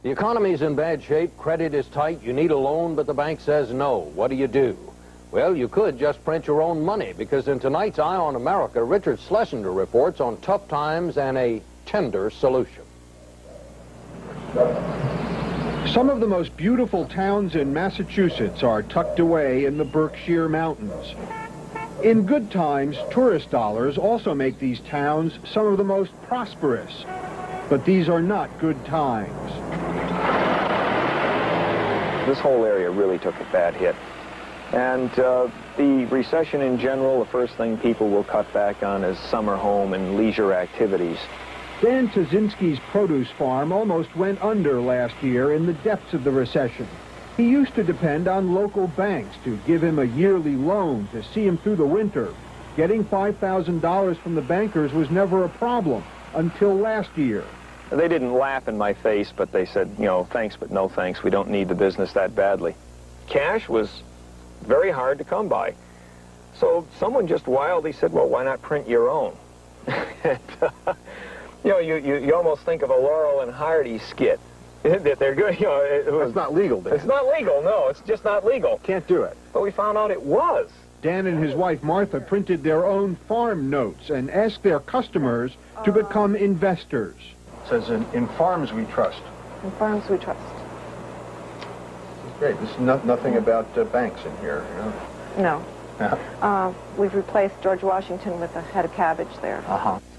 The economy's in bad shape, credit is tight, you need a loan, but the bank says no. What do? Well, you could just print your own money, because in tonight's Eye on America, Richard Schlesinger reports on tough times and a tender solution. Some of the most beautiful towns in Massachusetts are tucked away in the Berkshire Mountains. In good times, tourist dollars also make these towns some of the most prosperous. But these are not good times. This whole area really took a bad hit. And the recession in general, the first thing people will cut back on is summer home and leisure activities. Dan Tazinski's produce farm almost went under last year in the depths of the recession. He used to depend on local banks to give him a yearly loan to see him through the winter. Getting $5,000 from the bankers was never a problem until last year. They didn't laugh in my face, but they said, you know, thanks but no thanks. We don't need the business that badly. Cash was very hard to come by. So someone just wildly said, well, why not print your own? And, you know, you almost think of a Laurel and Hardy skit. That they're good, you know. It's not legal, Dan. It's not legal, no. It's just not legal. Can't do it. But we found out it was. Dan and his wife Martha printed their own farm notes and asked their customers to become investors. It says, in farms we trust. In farms we trust. Great. This is nothing about banks in here, you know? No. We've replaced George Washington with a head of cabbage there.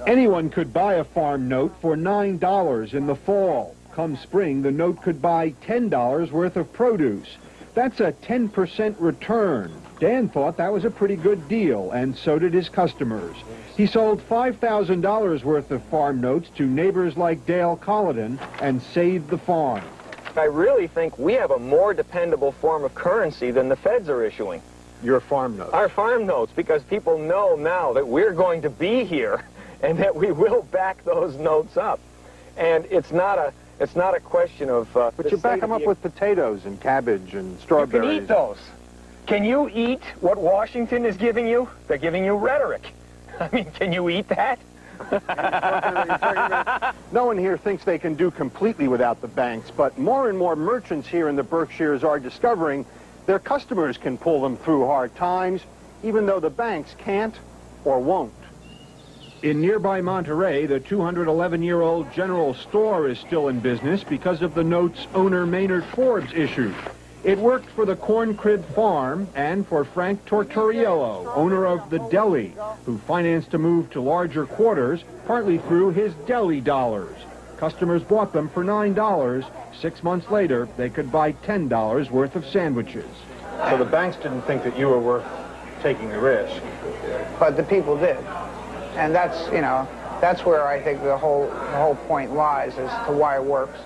Anyone could buy a farm note for $9 in the fall. Come spring, the note could buy $10 worth of produce. That's a 10% return. Dan thought that was a pretty good deal, and so did his customers. He sold $5,000 worth of farm notes to neighbors like Dale Colladon and saved the farm. I really think we have a more dependable form of currency than the feds are issuing. Your farm notes? Our farm notes, because people know now that we're going to be here and that we will back those notes up. And it's not a question of... but you back them up with potatoes and cabbage and strawberries. You can eat those. Can you eat what Washington is giving you? They're giving you rhetoric. I mean, can you eat that? No one here thinks they can do completely without the banks, but more and more merchants here in the Berkshires are discovering their customers can pull them through hard times, even though the banks can't or won't. In nearby Monterey, the 211-year-old General Store is still in business because of the notes owner Maynard Forbes issued. It worked for the Corn Crib Farm and for Frank Tortoriello, owner of the Deli, who financed a move to larger quarters, partly through his deli dollars. Customers bought them for $9. 6 months later, they could buy $10 worth of sandwiches. So the banks didn't think that you were worth taking the risk. But the people did. And that's, you know, that's where I think the whole point lies as to why it works.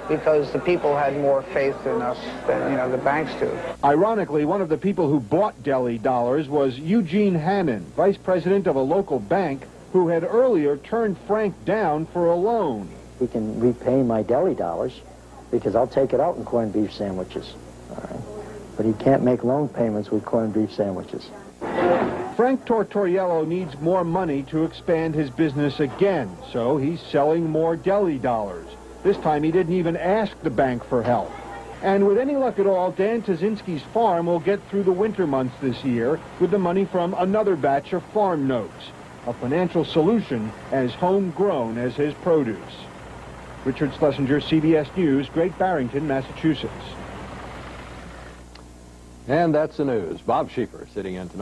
Because the people had more faith in us than, you know, the banks do. Ironically, one of the people who bought deli dollars was Eugene Hannon, vice president of a local bank, who had earlier turned Frank down for a loan. He can repay my deli dollars because I'll take it out in corned beef sandwiches. All right? But he can't make loan payments with corned beef sandwiches. Frank Tortoriello needs more money to expand his business again, so he's selling more deli dollars. This time he didn't even ask the bank for help. And with any luck at all, Dan Tazinski's farm will get through the winter months this year with the money from another batch of farm notes. A financial solution as homegrown as his produce. Richard Schlesinger, CBS News, Great Barrington, Massachusetts. And that's the news. Bob Schieffer sitting in tonight.